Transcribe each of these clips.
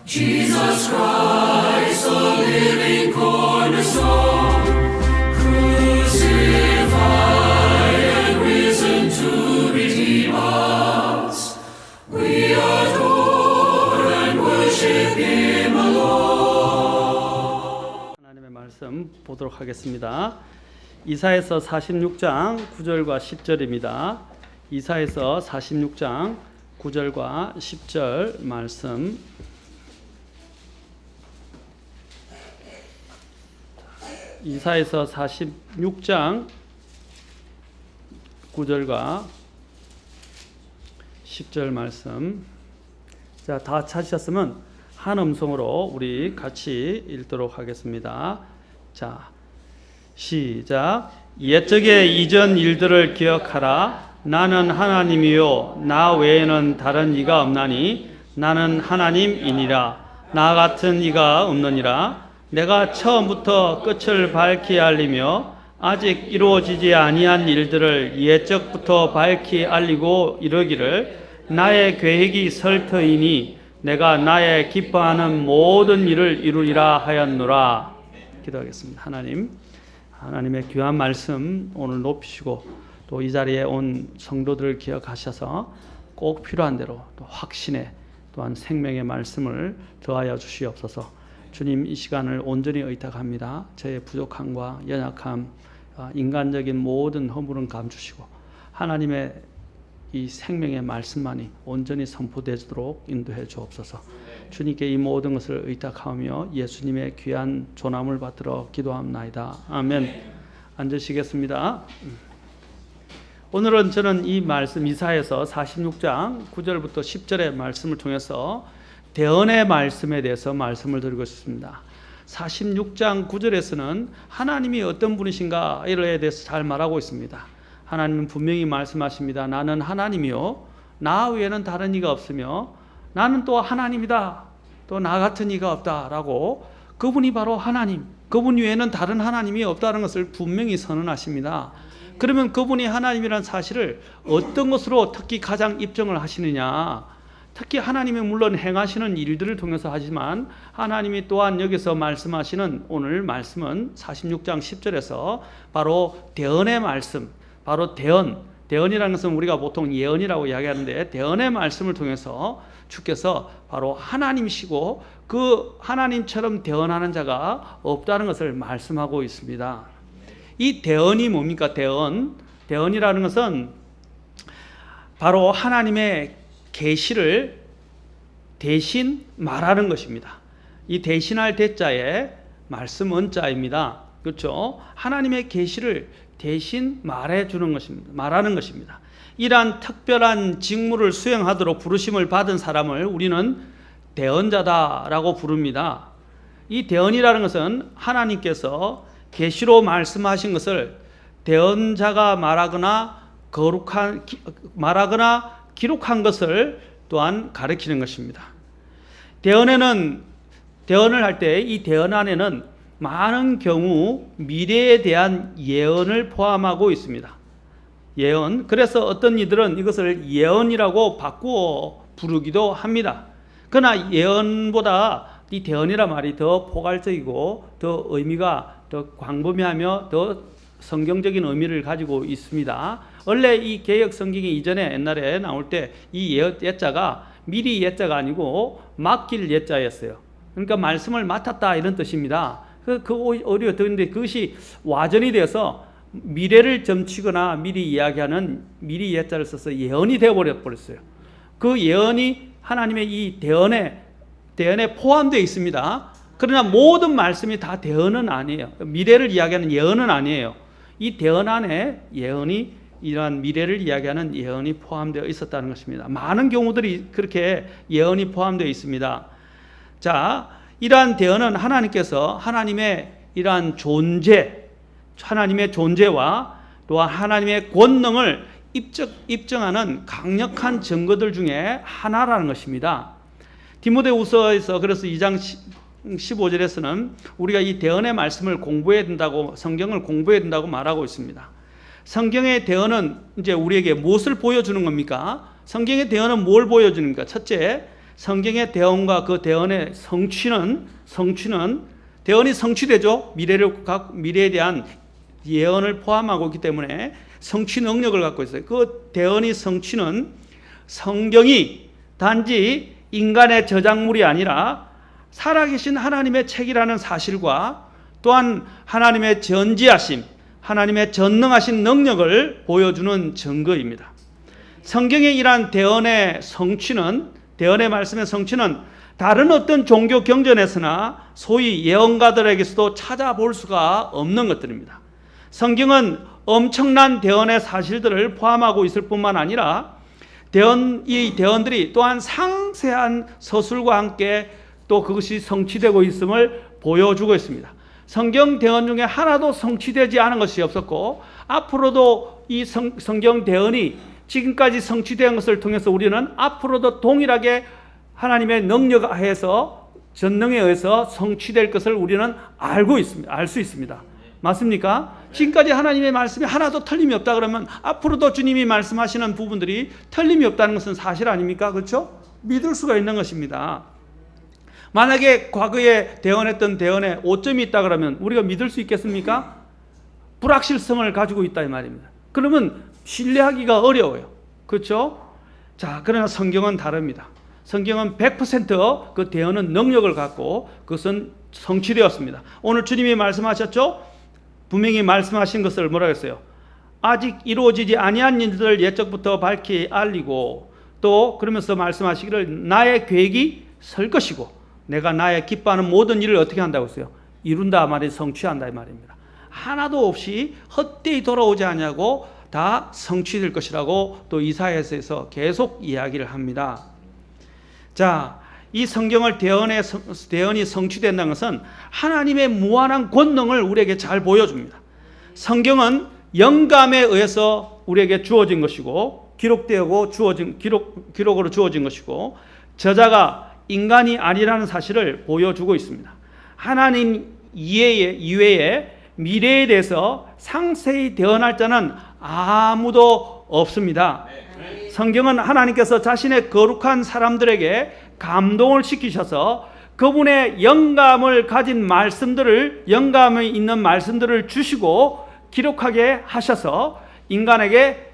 Jesus Christ, the living cornerstone, crucified and risen to redeem us. We adore and worship Him alone. 하나님의 말씀 보도록 하겠습니다. 이사야서 46장 9절과 10절입니다. 이사야서 46장 9절과 10절 말씀. 이사야서 46장 9절과 10절 말씀. 자, 다 찾으셨으면 한 음성으로 우리 같이 읽도록 하겠습니다. 자, 시작. 옛적의 이전 일들을 기억하라. 나는 하나님이요 나 외에는 다른 이가 없나니 나는 하나님이니라. 나 같은 이가 없느니라. 내가 처음부터 끝을 밝히 알리며 아직 이루어지지 아니한 일들을 옛적부터 밝히 알리고 이르기를 나의 계획이 설 터이니 내가 나의 기뻐하는 모든 일을 이루리라 하였노라. 기도하겠습니다. 하나님의 귀한 말씀 오늘 높이시고 또 이 자리에 온 성도들을 기억하셔서 꼭 필요한 대로 또 확신의 또한 생명의 말씀을 더하여 주시옵소서. 주님, 이 시간을 온전히 의탁합니다. 저의 부족함과 연약함, 인간적인 모든 허물은 감추시고 하나님의 이 생명의 말씀만이 온전히 선포되도록 인도해 주옵소서. 주님께 이 모든 것을 의탁하며 예수님의 귀한 조남을 받들어 기도합나이다. 아멘. 앉으시겠습니다. 오늘은 저는 이 말씀 이사야서 46장 9절부터 10절의 말씀을 통해서 대언의 말씀에 대해서 말씀을 드리고 싶습니다. 46장 9절에서는 하나님이 어떤 분이신가에 대해서 잘 말하고 있습니다. 하나님은 분명히 말씀하십니다. 나는 하나님이요 나 외에는 다른 이가 없으며 나는 또 하나님이다. 또 나 같은 이가 없다라고 그분이 바로 하나님, 그분 외에는 다른 하나님이 없다는 것을 분명히 선언하십니다. 그러면 그분이 하나님이라는 사실을 어떤 것으로 특히 가장 입증을 하시느냐? 특히 하나님이 물론 행하시는 일들을 통해서 하지만 하나님이 또한 여기서 말씀하시는 오늘 말씀은 46장 10절에서 바로 대언의 말씀, 바로 대언이라는 것은 우리가 보통 예언이라고 이야기하는데 대언의 말씀을 통해서 주께서 바로 하나님이시고 그 하나님처럼 대언하는 자가 없다는 것을 말씀하고 있습니다. 이 대언이 뭡니까? 대언이라는 것은 바로 하나님의 계시를 대신 말하는 것입니다. 이 대신할 대자에 말씀 원자입니다. 그렇죠? 하나님의 계시를 대신 말해주는 것입니다. 말하는 것입니다. 이러한 특별한 직무를 수행하도록 부르심을 받은 사람을 우리는 대언자다라고 부릅니다. 이 대언이라는 것은 하나님께서 계시로 말씀하신 것을 대언자가 말하거나 기록한 것을 또한 가리키는 것입니다. 대언을 할 때 이 대언 안에는 많은 경우 미래에 대한 예언을 포함하고 있습니다. 예언. 그래서 어떤 이들은 이것을 예언이라고 바꾸어 부르기도 합니다. 그러나 예언보다 이 대언이란 말이 더 포괄적이고 더 의미가 더 광범위하며 더 성경적인 의미를 가지고 있습니다. 원래 이 개역 성경이 이전에 옛날에 나올 때 이 예자가 미리 예자가 아니고 맡길 예자였어요. 그러니까 말씀을 맡았다 이런 뜻입니다. 오히려 더인데 그것이 와전이 돼서 미래를 점치거나 미리 이야기하는 미리 예자를 써서 예언이 되어버렸어요. 그 예언이 하나님의 이 대언에 포함되어 있습니다. 그러나 모든 말씀이 다 대언은 아니에요. 미래를 이야기하는 예언은 아니에요. 이 대언 안에 예언이 이러한 미래를 이야기하는 예언이 포함되어 있었다는 것입니다. 많은 경우들이 그렇게 예언이 포함되어 있습니다. 자, 이러한 대언은 하나님께서 하나님의 이러한 하나님의 존재와 또한 하나님의 권능을 입증하는 강력한 증거들 중에 하나라는 것입니다. 디모데후서에서 그래서 2장 15절에서는 우리가 이 대언의 말씀을 공부해야 된다고, 성경을 공부해야 된다고 말하고 있습니다. 성경의 대언은 이제 우리에게 무엇을 보여주는 겁니까? 성경의 대언은 뭘 보여주는 겁니까? 첫째, 성경의 대언과 그 대언의 성취는 대언이 성취되죠. 미래에 대한 예언을 포함하고 있기 때문에 성취 능력을 갖고 있어요. 그 대언이 성취는 성경이 단지 인간의 저작물이 아니라 살아계신 하나님의 책이라는 사실과 또한 하나님의 전지하심, 하나님의 전능하신 능력을 보여주는 증거입니다. 성경의 이러한 대언의 말씀의 성취는 다른 어떤 종교 경전에서나 소위 예언가들에게서도 찾아볼 수가 없는 것들입니다. 성경은 엄청난 대언의 사실들을 포함하고 있을 뿐만 아니라 이 대언들이 또한 상세한 서술과 함께 또 그것이 성취되고 있음을 보여주고 있습니다. 성경 대언 중에 하나도 성취되지 않은 것이 없었고 앞으로도 이 성경 대언이 지금까지 성취된 것을 통해서 우리는 앞으로도 동일하게 하나님의 능력 하에서 전능에 의해서 성취될 것을 우리는 알 수 있습니다. 맞습니까? 지금까지 하나님의 말씀이 하나도 틀림이 없다 그러면 앞으로도 주님이 말씀하시는 부분들이 틀림이 없다는 것은 사실 아닙니까? 그렇죠? 믿을 수가 있는 것입니다. 만약에 과거에 대언했던 대언에 오점이 있다 그러면 우리가 믿을 수 있겠습니까? 불확실성을 가지고 있다 이 말입니다. 그러면 신뢰하기가 어려워요. 그렇죠? 자, 그러나 성경은 다릅니다. 성경은 100% 그 대언은 능력을 갖고 그것은 성취되었습니다. 오늘 주님이 말씀하셨죠? 분명히 말씀하신 것을 뭐라고 했어요? 아직 이루어지지 아니한 일들을 옛적부터 밝히 알리고 또 그러면서 말씀하시기를 나의 계획이 설 것이고 내가 나의 기뻐하는 모든 일을 어떻게 한다고 했어요? 이룬다 말이 성취한다 이 말입니다. 하나도 없이 헛되이 돌아오지 않냐고 다 성취될 것이라고 또 이사야서에서 계속 이야기를 합니다. 자, 이 성경을 대언이 성취된다는 것은 하나님의 무한한 권능을 우리에게 잘 보여줍니다. 성경은 영감에 의해서 우리에게 주어진 것이고 기록으로 주어진 것이고 저자가 인간이 아니라는 사실을 보여주고 있습니다. 하나님 이외에 미래에 대해서 상세히 대언할 자는 아무도 없습니다. 성경은 하나님께서 자신의 거룩한 사람들에게 감동을 시키셔서 그분의 영감을 가진 영감이 있는 말씀들을 주시고 기록하게 하셔서 인간에게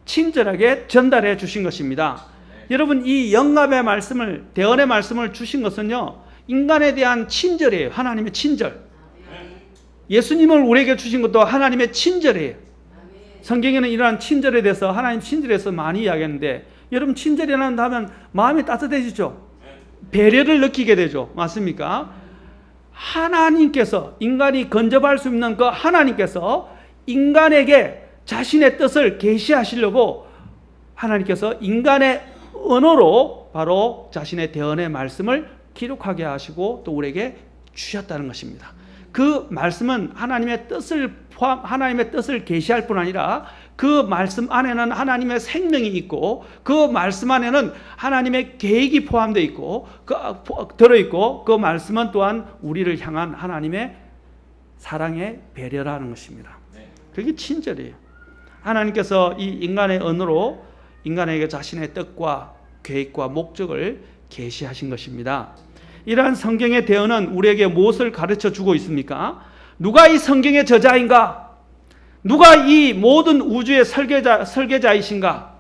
친절하게 전달해 주신 것입니다. 여러분, 이 영감의 말씀을, 대언의 말씀을 주신 것은요, 인간에 대한 친절이에요. 하나님의 친절. 예수님을 우리에게 주신 것도 하나님의 친절이에요. 성경에는 이러한 친절에 대해서 하나님 친절에 대해서 많이 이야기하는데 여러분 친절이라는 하면 마음이 따뜻해지죠. 배려를 느끼게 되죠. 맞습니까? 하나님께서 인간이 근접할 수 있는 그 하나님께서 인간에게 자신의 뜻을 계시하시려고 하나님께서 인간의 언어로 바로 자신의 대언의 말씀을 기록하게 하시고 또 우리에게 주셨다는 것입니다. 그 말씀은 하나님의 뜻을 계시할 뿐 아니라 그 말씀 안에는 하나님의 생명이 있고 그 말씀 안에는 하나님의 계획이 포함되어 있고 들어있고 그 말씀은 또한 우리를 향한 하나님의 사랑의 배려라는 것입니다. 그게 친절이에요. 하나님께서 이 인간의 언어로 인간에게 자신의 뜻과 계획과 목적을 계시하신 것입니다. 이러한 성경의 대언은 우리에게 무엇을 가르쳐 주고 있습니까? 누가 이 성경의 저자인가? 누가 이 모든 우주의 설계자이신가?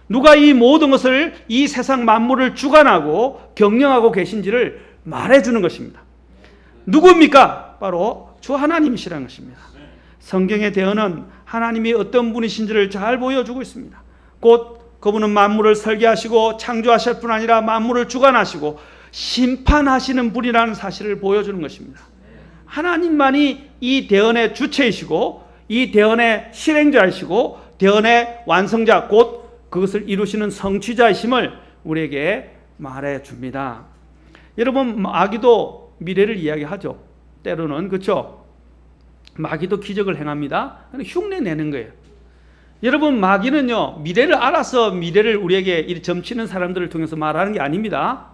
누가 이 모든 것을 이 세상 만물을 주관하고 경영하고 계신지를 말해주는 것입니다. 누구입니까? 바로 주 하나님이시라는 것입니다. 성경의 대언은 하나님이 어떤 분이신지를 잘 보여주고 있습니다. 곧 그분은 만물을 설계하시고 창조하실 뿐 아니라 만물을 주관하시고 심판하시는 분이라는 사실을 보여주는 것입니다. 하나님만이 이 대언의 주체이시고 이 대언의 실행자이시고 대언의 완성자 곧 그것을 이루시는 성취자이심을 우리에게 말해줍니다. 여러분, 마귀도 미래를 이야기하죠. 때로는. 그렇죠? 마귀도 기적을 행합니다. 흉내 내는 거예요. 여러분, 마귀는요 미래를 알아서 미래를 우리에게 점치는 사람들을 통해서 말하는 게 아닙니다.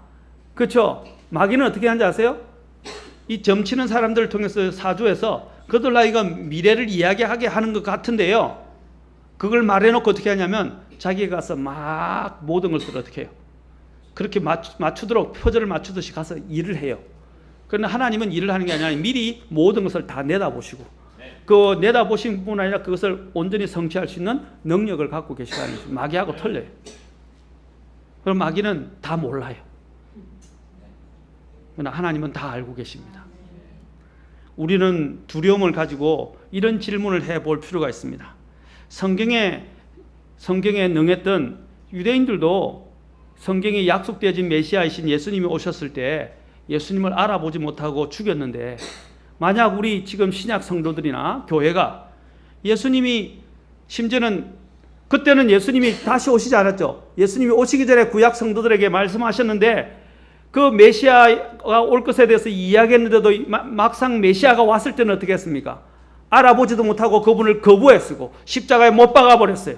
그렇죠? 마귀는 어떻게 하는지 아세요? 이 점치는 사람들을 통해서 사주해서 그들 나이가 미래를 이야기하게 하는 것 같은데요, 그걸 말해놓고 어떻게 하냐면 자기가 가서 막 모든 것을 어떻게 해요? 그렇게 맞추도록 표절을 맞추듯이 가서 일을 해요. 그러나 하나님은 일을 하는 게 아니라 미리 모든 것을 다 내다보시고 그 내다보신 뿐 아니라 그것을 온전히 성취할 수 있는 능력을 갖고 계시다는 것입니다. 마귀하고 틀려요. 그럼 마귀는 다 몰라요. 그러나 하나님은 다 알고 계십니다. 우리는 두려움을 가지고 이런 질문을 해볼 필요가 있습니다. 성경에 능했던 유대인들도 성경에 약속되어진 메시아이신 예수님이 오셨을 때 예수님을 알아보지 못하고 죽였는데, 만약 우리 지금 신약 성도들이나 교회가 예수님이, 심지어는 그때는 예수님이 다시 오시지 않았죠. 예수님이 오시기 전에 구약 성도들에게 말씀하셨는데 그 메시아가 올 것에 대해서 이야기했는데도 막상 메시아가 왔을 때는 어떻게 했습니까? 알아보지도 못하고 그분을 거부했고 십자가에 못 박아버렸어요.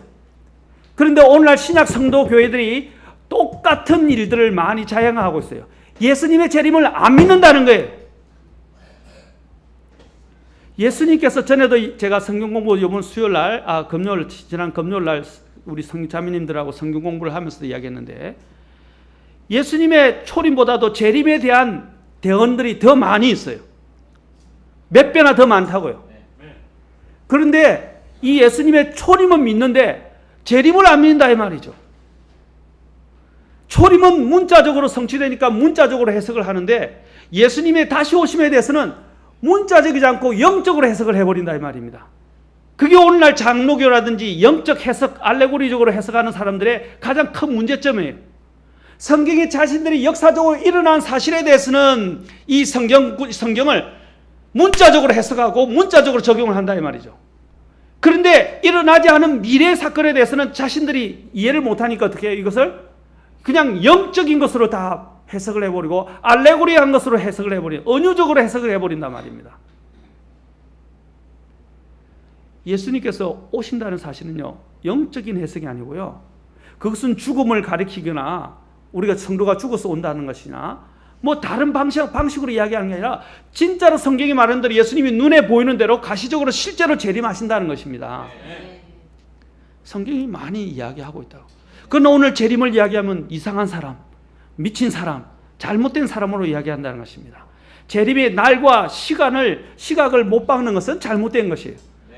그런데 오늘날 신약 성도 교회들이 똑같은 일들을 많이 자행하고 있어요. 예수님의 재림을 안 믿는다는 거예요. 예수님께서 전에도 제가 성경 공부 이번 수요일날, 지난 금요일날 우리 자매님들하고 성경 공부를 하면서도 이야기했는데, 예수님의 초림보다도 재림에 대한 대언들이 더 많이 있어요. 몇 배나 더 많다고요. 그런데 이 예수님의 초림은 믿는데 재림을 안 믿는다 이 말이죠. 초림은 문자적으로 성취되니까 문자적으로 해석을 하는데 예수님의 다시 오심에 대해서는 문자적이지 않고 영적으로 해석을 해버린다 이 말입니다. 그게 오늘날 장로교라든지 영적 해석, 알레고리적으로 해석하는 사람들의 가장 큰 문제점이에요. 성경이 자신들이 역사적으로 일어난 사실에 대해서는 이 성경을 문자적으로 해석하고 문자적으로 적용을 한다 이 말이죠. 그런데 일어나지 않은 미래 사건에 대해서는 자신들이 이해를 못하니까 어떻게 해요? 이것을 그냥 영적인 것으로 다 해석을 해버리고 알레고리한 것으로 해석을 해버리고 은유적으로 해석을 해버린단 말입니다. 예수님께서 오신다는 사실은요, 영적인 해석이 아니고요, 그것은 죽음을 가리키거나 우리가 성도가 죽어서 온다는 것이나 뭐 다른 방식으로 이야기하는 게 아니라 진짜로 성경이 말하는 대로 예수님이 눈에 보이는 대로 가시적으로 실제로 재림하신다는 것입니다. 성경이 많이 이야기하고 있다고. 그러나 오늘 재림을 이야기하면 이상한 사람, 미친 사람, 잘못된 사람으로 이야기한다는 것입니다. 재림의 날과 시각을 못 박는 것은 잘못된 것이에요.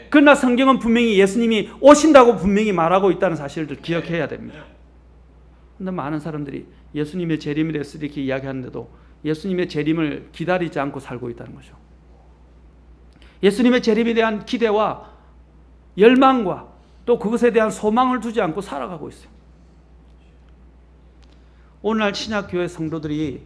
그러나 성경은 분명히 예수님이 오신다고 분명히 말하고 있다는 사실을 기억해야 됩니다. 그런데 많은 사람들이 예수님의 재림에 대해서 이렇게 이야기하는데도 예수님의 재림을 기다리지 않고 살고 있다는 거죠. 예수님의 재림에 대한 기대와 열망과 또 그것에 대한 소망을 두지 않고 살아가고 있어요. 오늘날 신약교회 성도들이,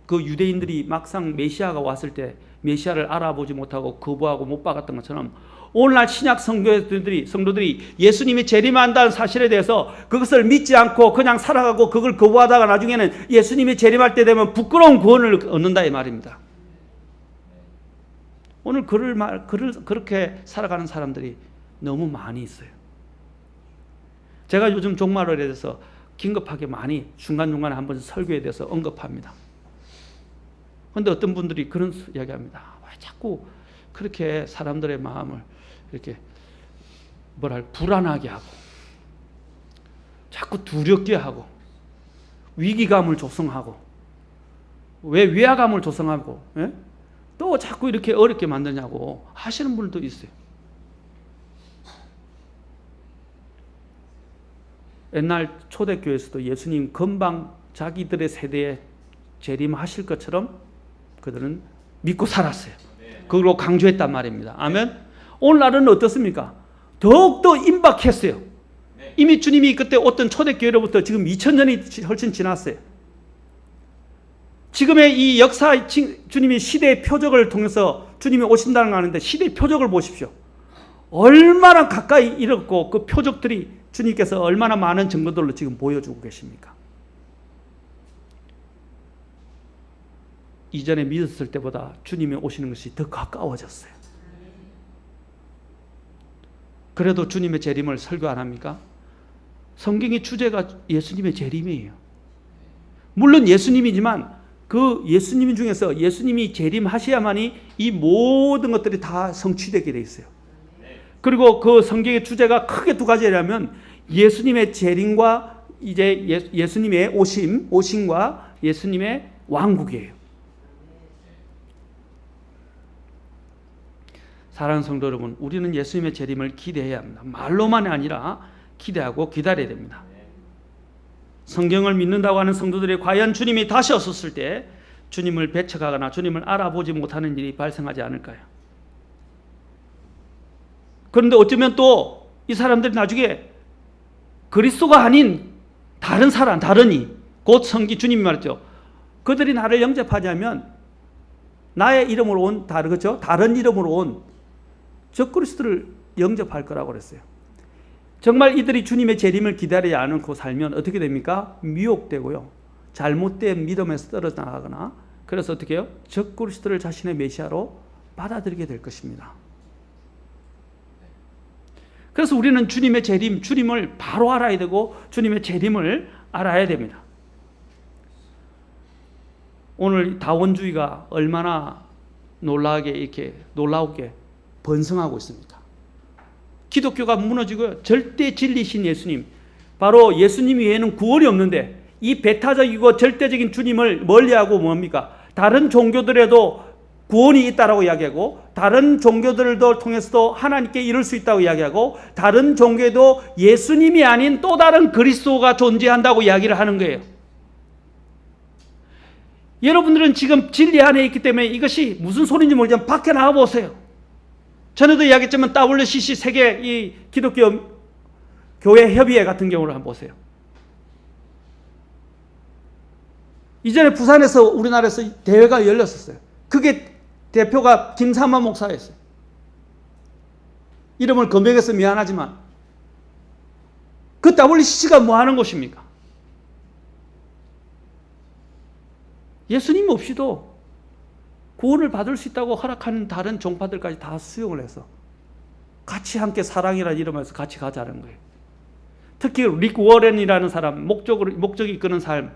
그 유대인들이 막상 메시아가 왔을 때 메시아를 알아보지 못하고 거부하고 못 박았던 것처럼 오늘날 신약 성도들이 예수님이 재림한다는 사실에 대해서 그것을 믿지 않고 그냥 살아가고 그걸 거부하다가 나중에는 예수님이 재림할 때 되면 부끄러운 구원을 얻는다 이 말입니다. 오늘 그렇게 살아가는 사람들이 너무 많이 있어요. 제가 요즘 종말에 대해서 긴급하게 많이 중간중간에 한 번씩 설교에 대해서 언급합니다. 그런데 어떤 분들이 그런 이야기합니다. 왜 자꾸 그렇게 사람들의 마음을 이렇게 불안하게 하고 자꾸 두렵게 하고 위기감을 조성하고 왜 위화감을 조성하고 또 자꾸 이렇게 어렵게 만드냐고 하시는 분들도 있어요. 옛날 초대교회에서도 예수님 금방 자기들의 세대에 재림하실 것처럼 그들은 믿고 살았어요. 그걸로 강조했단 말입니다. 아멘. 오늘날은 어떻습니까? 더욱더 임박했어요. 이미 주님이 그때 어떤 초대교회로부터 지금 2000년이 훨씬 지났어요. 지금의 이 역사, 주님이 시대의 표적을 통해서 주님이 오신다는 거 아는데 시대의 표적을 보십시오. 얼마나 가까이 이르고 그 표적들이 주님께서 얼마나 많은 증거들로 지금 보여주고 계십니까? 이전에 믿었을 때보다 주님이 오시는 것이 더 가까워졌어요. 그래도 주님의 재림을 설교 안 합니까? 성경의 주제가 예수님의 재림이에요. 물론 예수님이지만 그 예수님 중에서 예수님이 재림하셔야만이 이 모든 것들이 다 성취되게 돼 있어요. 그리고 그 성경의 주제가 크게 두 가지라면 예수님의 재림과 이제 예수님의 오심과 예수님의 왕국이에요. 사랑하는 성도 여러분, 우리는 예수님의 재림을 기대해야 합니다. 말로만이 아니라 기대하고 기다려야 됩니다. 성경을 믿는다고 하는 성도들이 과연 주님이 다시 오셨을 때 주님을 배척하거나 주님을 알아보지 못하는 일이 발생하지 않을까요? 그런데 어쩌면 또 이 사람들이 나중에 그리스도가 아닌 다른 사람, 다른 이, 곧 성기 주님이 말했죠. 그들이 나를 영접하자면 나의 이름으로 온 다른 이름으로 온 적그리스도를 영접할 거라고 그랬어요. 정말 이들이 주님의 재림을 기다리지 않고 살면 어떻게 됩니까? 미혹되고요. 잘못된 믿음에서 떨어져 나가거나, 그래서 어떻게 해요? 적그리스도를 자신의 메시아로 받아들이게 될 것입니다. 그래서 우리는 주님의 재림, 주님을 바로 알아야 되고 주님의 재림을 알아야 됩니다. 오늘 다원주의가 얼마나 놀라우게 번성하고 있습니까? 기독교가 무너지고 절대 진리신 예수님, 바로 예수님 외에는 구원이 없는데 이 배타적이고 절대적인 주님을 멀리하고 뭡니까? 다른 종교들에도 구원이 있다라고 이야기하고, 다른 종교들도 통해서도 하나님께 이룰 수 있다고 이야기하고, 다른 종교에도 예수님이 아닌 또 다른 그리스도가 존재한다고 이야기를 하는 거예요. 여러분들은 지금 진리 안에 있기 때문에 이것이 무슨 소리인지 모르지만 밖에 나와 보세요. 전에도 이야기했지만 WCC 세계 이 기독교 교회 협의회 같은 경우를 한번 보세요. 이전에 부산에서 우리나라에서 대회가 열렸었어요. 그게 대표가 김삼만 목사였어요. 이름을 검색해서 미안하지만 그 WCC가 뭐 하는 곳입니까? 예수님 없이도 구원을 받을 수 있다고 허락하는 다른 종파들까지 다 수용을 해서 같이 함께 사랑이라는 이름에서 같이 가자는 거예요. 특히 릭 워렌이라는 사람, 목적이 이끄는 삶,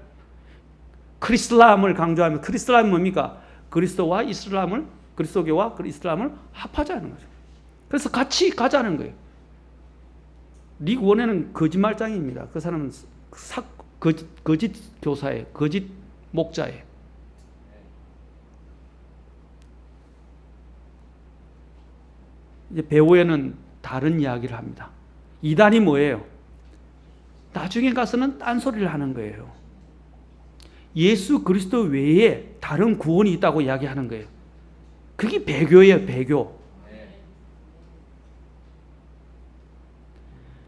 크리슬람을 강조하면, 크리슬람이 뭡니까? 그리스도와 이슬람을, 그리스도교와 이슬람을 합하자는 거죠. 그래서 같이 가자는 거예요. 릭 워렌은 거짓말장입니다. 그 사람은 거짓 교사예요. 거짓 목자예요. 이제 배후에는 다른 이야기를 합니다. 이단이 뭐예요? 나중에 가서는 딴소리를 하는 거예요. 예수 그리스도 외에 다른 구원이 있다고 이야기하는 거예요. 그게 배교예요, 배교.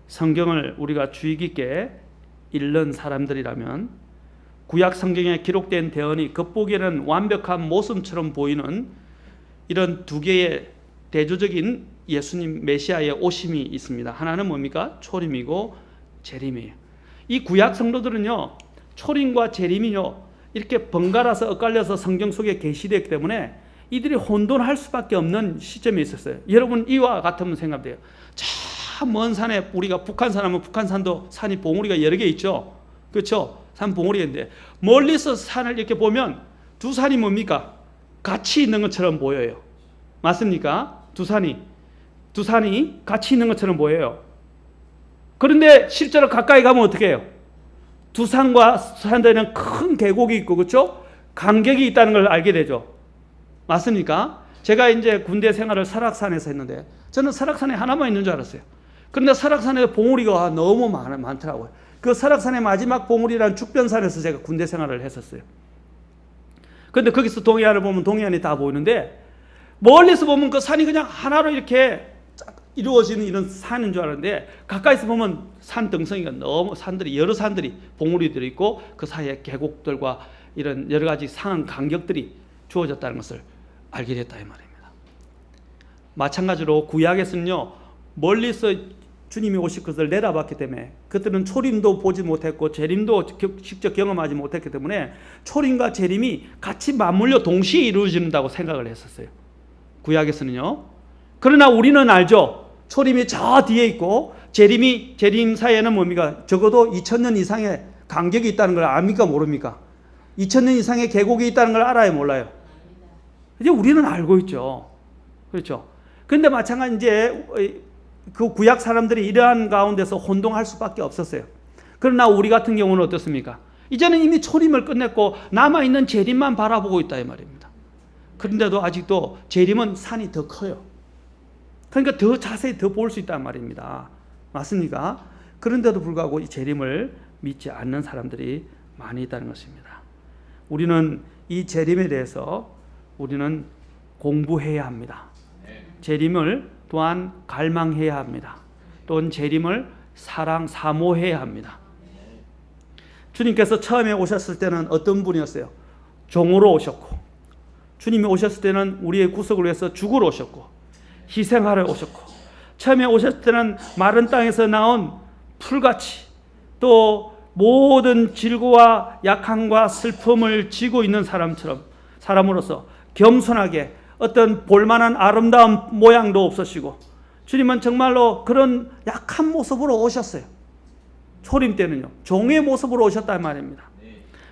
성경을 우리가 주의 깊게 읽는 사람들이라면 구약 성경에 기록된 대언이 겉보기에는 완벽한 모습처럼 보이는 이런 두 개의 대조적인 예수님 메시아의 오심이 있습니다. 하나는 뭡니까? 초림이고 재림이에요. 이 구약 성도들은요, 초림과 재림이요, 이렇게 번갈아서 엇갈려서 성경 속에 계시되기 때문에 이들이 혼돈할 수밖에 없는 시점이 있었어요. 여러분 이와 같으면 생각돼요. 저 먼 산에, 우리가 북한산 하면 북한산도 산이 봉우리가 여러 개 있죠. 그렇죠? 산 봉우리가 있는데 멀리서 산을 이렇게 보면 두 산이 뭡니까? 같이 있는 것처럼 보여요. 맞습니까? 두 산이 같이 있는 것처럼 보여요. 그런데 실제로 가까이 가면 어떻게 해요? 두 산과 산들에는 큰 계곡이 있고, 그렇죠? 간격이 있다는 걸 알게 되죠. 맞습니까? 제가 이제 군대 생활을 설악산에서 했는데 저는 설악산에 하나만 있는 줄 알았어요. 그런데 설악산에 봉우리가 너무 많더라고요. 그 설악산의 마지막 봉우리라는 죽변산에서 제가 군대 생활을 했었어요. 그런데 거기서 동해안을 보면 동해안이 다 보이는데 멀리서 보면 그 산이 그냥 하나로 이렇게 이루어지는 이런 산인 줄 알았는데 가까이서 보면 산 등성이가 너무 여러 산들이 봉우리들이 있고 그 사이에 계곡들과 이런 여러 가지 상한 간격들이 주어졌다는 것을 알게 됐다 이 말입니다. 마찬가지로 구약에서는요, 멀리서 주님이 오실 것을 내다봤기 때문에 그들은 초림도 보지 못했고 재림도 직접 경험하지 못했기 때문에 초림과 재림이 같이 맞물려 동시에 이루어진다고 생각을 했었어요. 구약에서는요. 그러나 우리는 알죠. 초림이 저 뒤에 있고 재림 사이에는 뭡니까? 적어도 2000년 이상의 간격이 있다는 걸 압니까? 모릅니까? 2000년 이상의 계곡이 있다는 걸 알아요? 몰라요? 이제 우리는 알고 있죠. 그렇죠? 그런데 마찬가지 이제 그 구약 사람들이 이러한 가운데서 혼동할 수밖에 없었어요. 그러나 우리 같은 경우는 어떻습니까? 이제는 이미 초림을 끝냈고 남아있는 재림만 바라보고 있다 이 말입니다. 그런데도 아직도 재림은 산이 더 커요. 그러니까 더 자세히 더 볼 수 있단 말입니다. 맞습니까? 그런데도 불구하고 이 재림을 믿지 않는 사람들이 많이 있다는 것입니다. 우리는 이 재림에 대해서 우리는 공부해야 합니다. 재림을 또한 갈망해야 합니다. 또는 재림을 사모해야 합니다. 주님께서 처음에 오셨을 때는 어떤 분이었어요? 종으로 오셨고, 주님이 오셨을 때는 우리의 구속을 위해서 죽으러 오셨고, 희생하러 오셨고, 처음에 오셨을 때는 마른 땅에서 나온 풀같이 또 모든 질고와 약함과 슬픔을 지고 있는 사람으로서 겸손하게 어떤 볼만한 아름다운 모양도 없으시고, 주님은 정말로 그런 약한 모습으로 오셨어요. 초림 때는요, 종의 모습으로 오셨단 말입니다.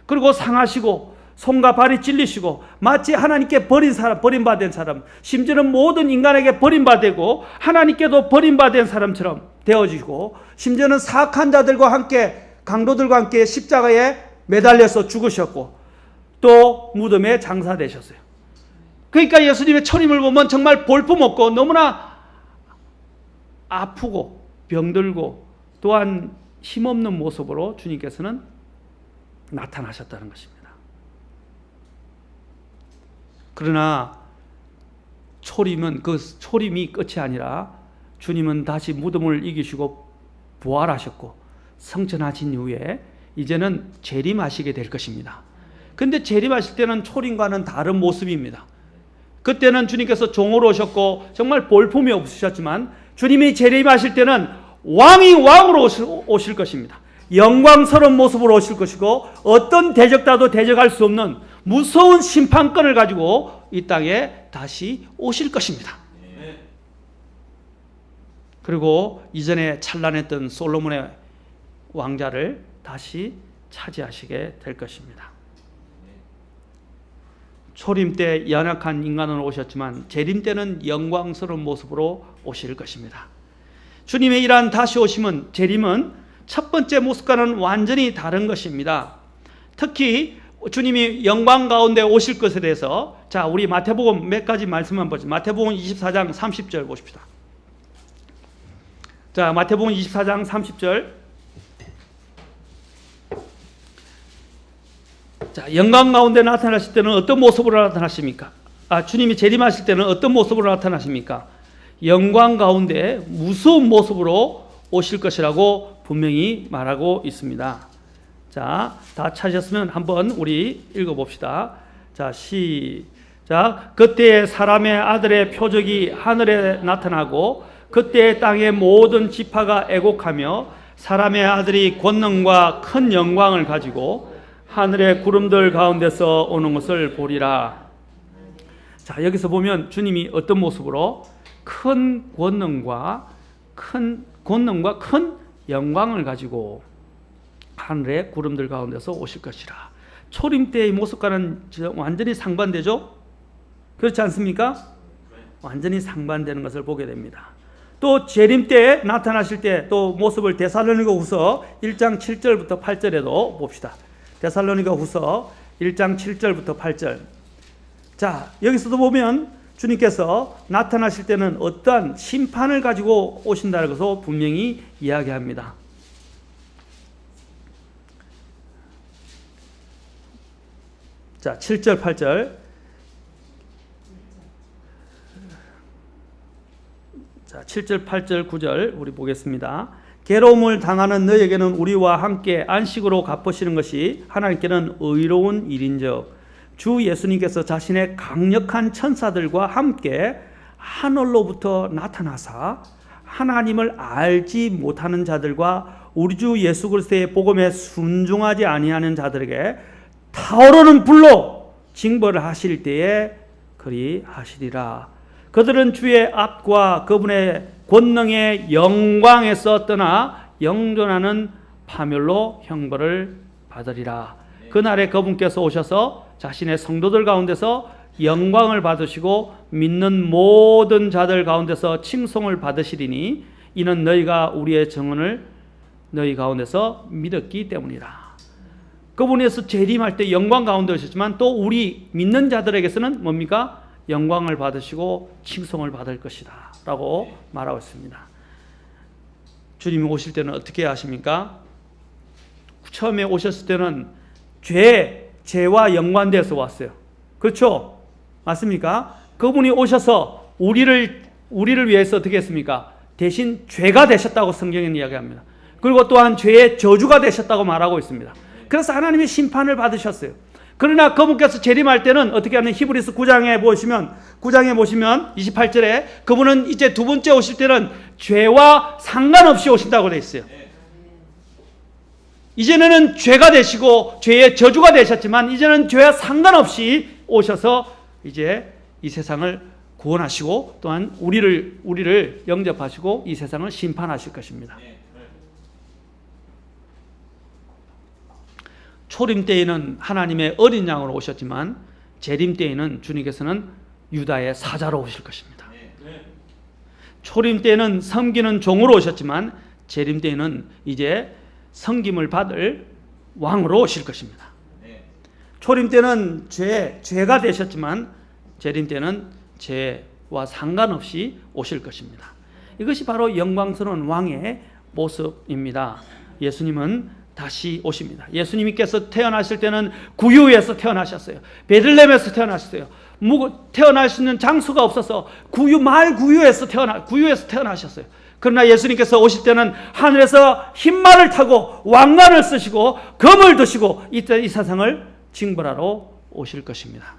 그리고 상하시고 손과 발이 찔리시고 마치 하나님께 버림받은 사람, 심지어는 모든 인간에게 버림받고 하나님께도 버림받은 사람처럼 되어지고, 심지어는 사악한 자들과 함께, 강도들과 함께 십자가에 매달려서 죽으셨고 또 무덤에 장사되셨어요. 그러니까 예수님의 초림을 보면 정말 볼품없고 너무나 아프고 병들고 또한 힘없는 모습으로 주님께서는 나타나셨다는 것입니다. 그러나 초림은 그 초림이 끝이 아니라 주님은 다시 무덤을 이기시고 부활하셨고 성천하신 이후에 이제는 재림하시게 될 것입니다. 그런데 재림하실 때는 초림과는 다른 모습입니다. 그때는 주님께서 종으로 오셨고 정말 볼품이 없으셨지만 주님이 재림하실 때는 왕이 왕으로 오실 것입니다. 영광스러운 모습으로 오실 것이고 어떤 대적자도 대적할 수 없는 무서운 심판권을 가지고 이 땅에 다시 오실 것입니다. 그리고 이전에 찬란했던 솔로몬의 왕자를 다시 차지하시게 될 것입니다. 초림 때 연약한 인간으로 오셨지만 재림 때는 영광스러운 모습으로 오실 것입니다. 주님의 이러한 다시 오심은, 재림은 첫 번째 모습과는 완전히 다른 것입니다. 특히 주님이 영광 가운데 오실 것에 대해서, 자, 우리 마태복음 몇 가지 말씀만 보죠. 마태복음 24장 30절 보십시다. 자, 마태복음 24장 30절. 자, 영광 가운데 나타나실 때는 어떤 모습으로 나타나십니까? 주님이 재림하실 때는 어떤 모습으로 나타나십니까? 영광 가운데 무서운 모습으로 오실 것이라고 분명히 말하고 있습니다. 자, 다 찾으셨으면 한번 우리 읽어봅시다. 자, 시작. 그때 사람의 아들의 표적이 하늘에 나타나고 그때 땅의 모든 지파가 애곡하며 사람의 아들이 권능과 큰 영광을 가지고 하늘의 구름들 가운데서 오는 것을 보리라. 자, 여기서 보면 주님이 어떤 모습으로 큰 권능과 큰 영광을 가지고 하늘의 구름들 가운데서 오실 것이라. 초림 때의 모습과는 완전히 상반되죠? 그렇지 않습니까? 완전히 상반되는 것을 보게 됩니다. 또 재림 때 나타나실 때 또 모습을 데살로니가후서 1장 7절부터 8절에도 봅시다. 데살로니가후서 1장 7절부터 8절. 자, 여기서도 보면 주님께서 나타나실 때는 어떠한 심판을 가지고 오신다는 것을 분명히 이야기합니다. 자, 7절 8절. 자, 7절 8절 9절 우리 보겠습니다. 괴로움을 당하는 너에게는 우리와 함께 안식으로 갚으시는 것이 하나님께는 의로운 일인즉 주 예수님께서 자신의 강력한 천사들과 함께 하늘로부터 나타나사 하나님을 알지 못하는 자들과 우리 주 예수 그리스도의 복음에 순종하지 아니하는 자들에게 타오르는 불로 징벌을 하실 때에 그리하시리라. 그들은 주의 앞과 그분의 권능의 영광에서 떠나 영존하는 파멸로 형벌을 받으리라. 그날에 그분께서 오셔서 자신의 성도들 가운데서 영광을 받으시고 믿는 모든 자들 가운데서 칭송을 받으시리니 이는 너희가 우리의 증언을 너희 가운데서 믿었기 때문이라. 그분에서 재림할 때 영광 가운데 오셨지만 또 우리 믿는 자들에게서는 뭡니까? 영광을 받으시고 칭송을 받을 것이다 라고 말하고 있습니다. 주님이 오실 때는 어떻게 하십니까? 처음에 오셨을 때는 죄와 연관돼서 왔어요. 그렇죠? 맞습니까? 그분이 오셔서 우리를 위해서 어떻게 했습니까? 대신 죄가 되셨다고 성경은 이야기합니다. 그리고 또한 죄의 저주가 되셨다고 말하고 있습니다. 그래서 하나님이 심판을 받으셨어요. 그러나 그분께서 재림할 때는 어떻게 하면 히브리서 9장에 보시면 28절에 그분은 이제 두 번째 오실 때는 죄와 상관없이 오신다고 되어 있어요. 이제는 죄가 되시고 죄의 저주가 되셨지만 이제는 죄와 상관없이 오셔서 이제 이 세상을 구원하시고 또한 우리를 영접하시고 이 세상을 심판하실 것입니다. 초림 때에는 하나님의 어린 양으로 오셨지만 재림 때에는 주님께서는 유다의 사자로 오실 것입니다. 초림 때에는 섬기는 종으로 오셨지만 재림 때에는 이제 섬김을 받을 왕으로 오실 것입니다. 초림 때는 죄가 되셨지만 재림 때는 죄와 상관없이 오실 것입니다. 이것이 바로 영광스러운 왕의 모습입니다. 예수님은 다시 오십니다. 예수님께서 태어나실 때는 구유에서 태어나셨어요. 베들레헴에서 태어나셨어요. 태어날 수 있는 장소가 없어서 구유에서 태어나셨어요. 그러나 예수님께서 오실 때는 하늘에서 흰말을 타고 왕관을 쓰시고 검을 드시고 이 세상을 징벌하러 오실 것입니다.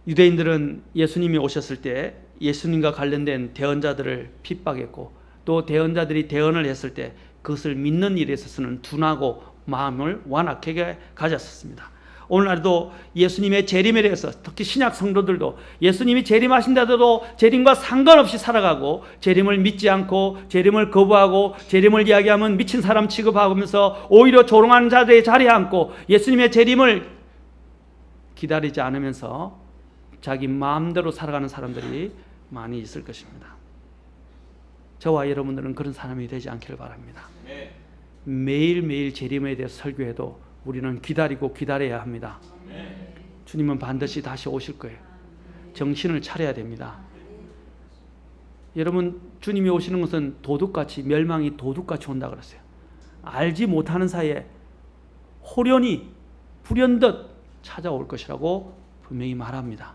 유대인들은 예수님이 오셨을 때 예수님과 관련된 대언자들을 핍박했고 또 대언자들이 대언을 했을 때 그것을 믿는 일에 있어서는 둔하고 마음을 완악하게 가졌었습니다. 오늘날도 예수님의 재림에 대해서 특히 신약 성도들도 예수님이 재림하신다도 재림과 상관없이 살아가고 재림을 믿지 않고 재림을 거부하고 재림을 이야기하면 미친 사람 취급하면서 오히려 조롱하는 자들의 자리에 앉고 예수님의 재림을 기다리지 않으면서 자기 마음대로 살아가는 사람들이 많이 있을 것입니다. 저와 여러분들은 그런 사람이 되지 않기를 바랍니다. 매일매일 재림에 대해서 설교해도 우리는 기다리고 기다려야 합니다. 주님은 반드시 다시 오실 거예요. 정신을 차려야 됩니다. 여러분, 주님이 오시는 것은 도둑같이, 멸망이 도둑같이 온다 그랬어요. 알지 못하는 사이에 호련히 불현듯 찾아올 것이라고 분명히 말합니다.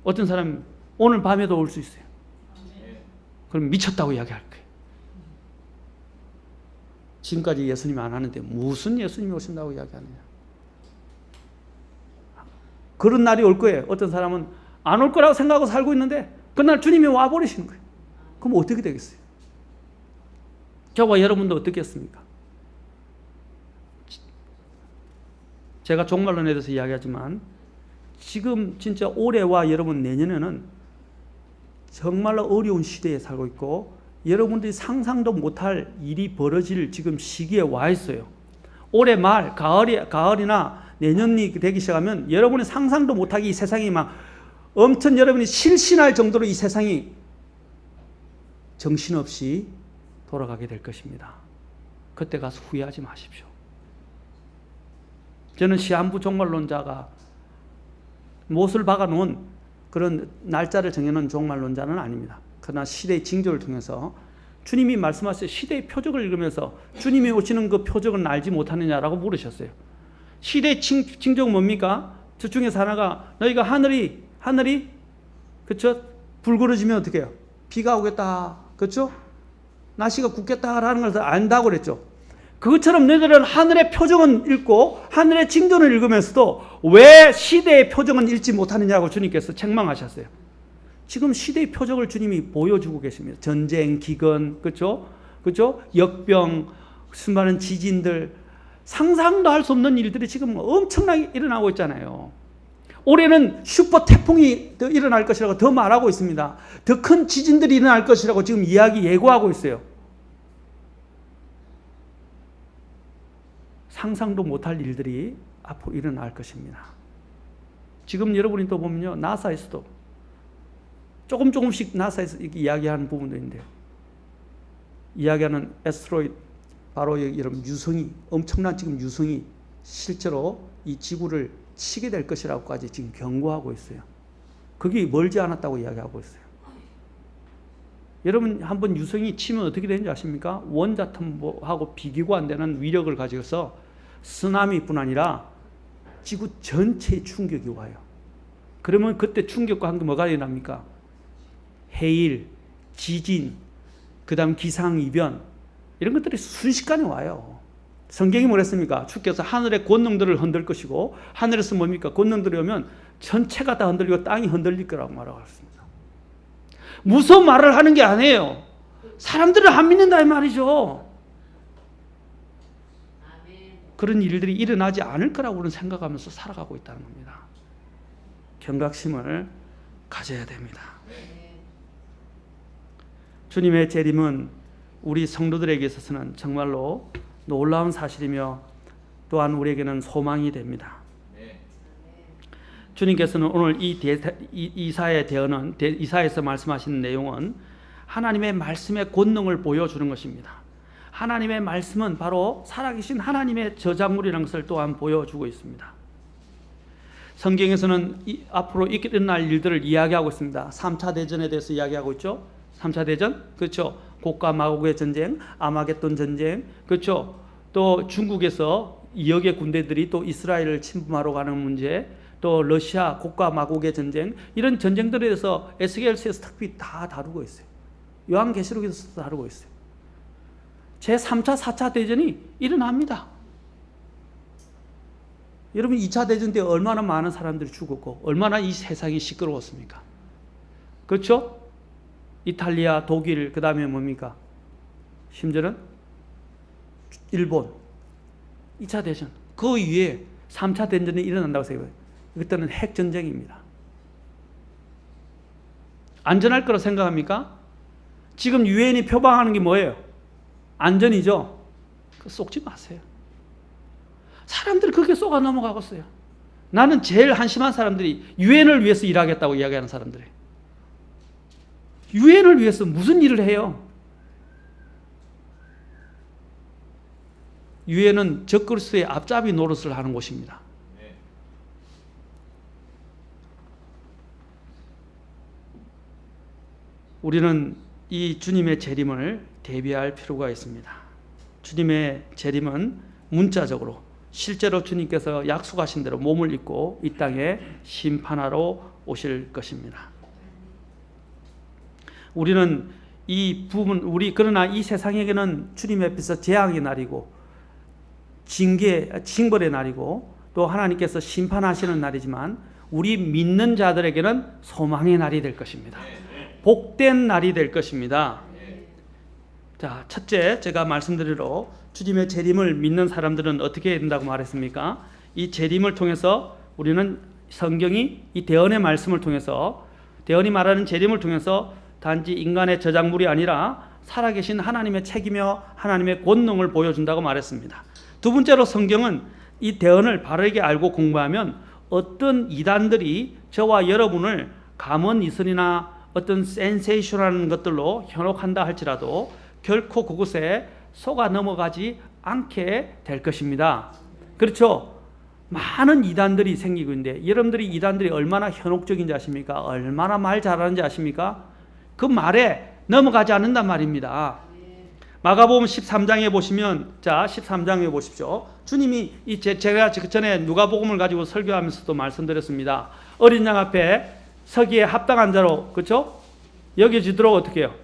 어떤 사람 오늘 밤에도 올 수 있어요. 그럼 미쳤다고 이야기할 거예요. 지금까지 예수님이 안 하는데 무슨 예수님이 오신다고 이야기하느냐. 그런 날이 올 거예요. 어떤 사람은 안 올 거라고 생각하고 살고 있는데 그날 주님이 와버리시는 거예요. 그럼 어떻게 되겠어요? 저와 여러분도 어떻겠습니까? 제가 종말론에 대해서 이야기하지만 지금 진짜 올해와 여러분 내년에는 정말로 어려운 시대에 살고 있고 여러분들이 상상도 못할 일이 벌어질 지금 시기에 와 있어요. 올해 말 가을이나 내년이 되기 시작하면 여러분이 상상도 못하게 이 세상이 막 엄청 여러분이 실신할 정도로 이 세상이 정신없이 돌아가게 될 것입니다. 그때 가서 후회하지 마십시오. 저는 시한부 종말론자가 못을 박아놓은 그런 날짜를 정해놓은 종말론자는 아닙니다. 그러나 시대의 징조를 통해서 주님이 말씀하신 시대의 표적을 읽으면서 주님이 오시는 그 표적은 알지 못하느냐라고 물으셨어요. 시대의 징조가 뭡니까? 저 중에서 하나가 너희가 하늘이 그렇죠? 불그러지면 어떻게 해요? 비가 오겠다. 그렇죠? 날씨가 굳겠다라는 것을 안다고 그랬죠. 그것처럼 너희들은 하늘의 표적은 읽고 하늘의 징조를 읽으면서도 왜 시대의 표적은 읽지 못하느냐고 주님께서 책망하셨어요. 지금 시대의 표적을 주님이 보여주고 계십니다. 전쟁, 기근, 그렇죠? 역병, 수많은 지진들, 상상도 할 수 없는 일들이 지금 엄청나게 일어나고 있잖아요. 올해는 슈퍼 태풍이 더 일어날 것이라고 더 말하고 있습니다. 더 큰 지진들이 일어날 것이라고 지금 예고하고 있어요. 상상도 못할 일들이 앞으로 일어날 것입니다. 지금 여러분이 또 보면요, 나사에서도 조금씩 나사에서 이야기하는 부분도 있는데, 이야기하는 에스트로이드, 바로 이런 유성이, 엄청난 지금 유성이 실제로 이 지구를 치게 될 것이라고까지 지금 경고하고 있어요. 그게 멀지 않았다고 이야기하고 있어요. 여러분 한번 유성이 치면 어떻게 되는지 아십니까? 원자탄하고 비교가 안 되는 위력을 가지고서 쓰나미뿐 아니라 지구 전체에 충격이 와요. 그러면 그때 충격과 함께 뭐가 일어납니까? 해일, 지진, 그 다음 기상이변, 이런 것들이 순식간에 와요. 성경이 뭐랬습니까? 주께서 하늘의 권능들을 흔들 것이고, 하늘에서 뭡니까? 권능들이 오면 전체가 다 흔들리고 땅이 흔들릴 거라고 말하고 있습니다. 무서운 말을 하는 게 아니에요. 사람들을 안 믿는다 이 말이죠. 그런 일들이 일어나지 않을 거라고 우리는 생각하면서 살아가고 있다는 겁니다. 경각심을 가져야 됩니다. 주님의 재림은 우리 성도들에게 있어서는 정말로 놀라운 사실이며 또한 우리에게는 소망이 됩니다. 주님께서는 오늘 이사의 대언은, 이사에서 말씀하시는 내용은 하나님의 말씀의 권능을 보여주는 것입니다. 하나님의 말씀은 바로 살아계신 하나님의 저작물이라는 것을 또한 보여주고 있습니다. 성경에서는 앞으로 일어날 일들을 이야기하고 있습니다. 3차 대전에 대해서 이야기하고 있죠. 3차 대전, 그렇죠. 곡과 마곡의 전쟁, 아마겟돈 전쟁, 그렇죠. 또 중국에서 2억의 군대들이 또 이스라엘을 침범하러 가는 문제, 또 러시아 곡과 마곡의 전쟁, 이런 전쟁들에 대해서 에스겔서에서 특별히 다 다루고 있어요. 요한계시록에서 다루고 있어요. 제3차, 4차 대전이 일어납니다. 여러분 2차 대전 때 얼마나 많은 사람들이 죽었고 얼마나 이 세상이 시끄러웠습니까? 그렇죠? 이탈리아, 독일, 그 다음에 뭡니까? 심지어는 일본 2차 대전, 그 위에 3차 대전이 일어난다고 생각해요. 그때는 핵전쟁입니다. 안전할 거라고 생각합니까? 지금 유엔이 표방하는 게 뭐예요? 안전이죠? 그거 속지 마세요. 사람들이 그렇게 쏘가 넘어가고 있어요. 나는 제일 한심한 사람들이 유엔을 위해서 일하겠다고 이야기하는 사람들이에요. 유엔을 위해서 무슨 일을 해요? 유엔은 적그리스도의 앞잡이 노릇을 하는 곳입니다. 우리는 이 주님의 재림을 대비할 필요가 있습니다. 주님의 재림은 문자적으로 실제로 주님께서 약속하신 대로 몸을 입고 이 땅에 심판하러 오실 것입니다. 우리는 그러나 이 세상에게는 주님 앞에서 재앙의 날이고 징벌의 날이고 또 하나님께서 심판하시는 날이지만 우리 믿는 자들에게는 소망의 날이 될 것입니다. 복된 날이 될 것입니다. 자, 첫째, 제가 말씀드리러 주님의 재림을 믿는 사람들은 어떻게 해야 된다고 말했습니까? 이 재림을 통해서 우리는 성경이 이 대언의 말씀을 통해서, 대언이 말하는 재림을 통해서 단지 인간의 저작물이 아니라 살아계신 하나님의 책이며 하나님의 권능을 보여준다고 말했습니다. 두 번째로 성경은 이 대언을 바르게 알고 공부하면 어떤 이단들이 저와 여러분을 감언 이설이나 어떤 센세이션한 것들로 현혹한다 할지라도 결코 그곳에 속아 넘어가지 않게 될 것입니다. 그렇죠? 많은 이단들이 생기고 있는데 여러분들이 이단들이 얼마나 현혹적인지 아십니까? 얼마나 말 잘하는지 아십니까? 그 말에 넘어가지 않는단 말입니다. 마가복음 13장에 보시면, 자 13장에 보십시오. 주님이 제가 전에 누가복음을 가지고 설교하면서도 말씀드렸습니다. 어린 양 앞에 서기에 합당한 자로, 그렇죠? 여겨지도록 어떻게 해요?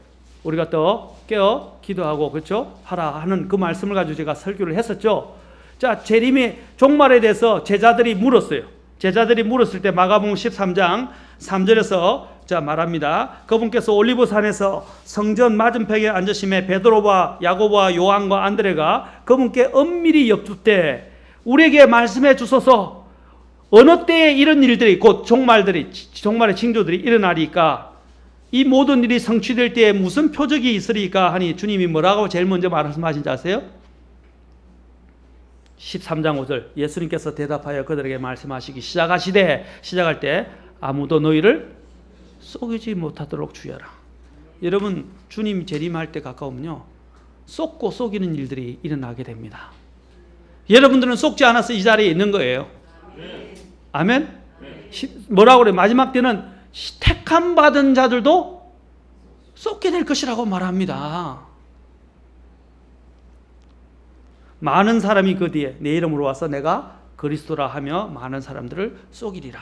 우리가 또 깨어 기도하고, 그렇죠? 하라 하는 그 말씀을 가지고 제가 설교를 했었죠. 자, 재림의 종말에 대해서 제자들이 물었어요. 제자들이 물었을 때 마가복음 13장 3절에서 자 말합니다. 그분께서 올리브산에서 성전 맞은편에 앉으심에 베드로와 야고보와 요한과 안드레가 그분께 엄밀히 여쭙되 우리에게 말씀해 주소서, 어느 때에 이런 일들이 곧 종말의 징조들이 일어나리까? 이 모든 일이 성취될 때에 무슨 표적이 있으리까? 하니 주님이 뭐라고 제일 먼저 말씀하신지 아세요? 13장 5절 예수님께서 대답하여 그들에게 말씀하시기 시작할 때 아무도 너희를 속이지 못하도록 주의하라. 여러분 주님 재림할 때 가까우면요 속고 속이는 일들이 일어나게 됩니다. 여러분들은 속지 않아서 이 자리에 있는 거예요. 아멘? 뭐라고 그래? 마지막 때는 택함 받은 자들도 쏟게 될 것이라고 말합니다. 많은 사람이 그 뒤에 내 이름으로 와서 내가 그리스도라 하며 많은 사람들을 속이리라.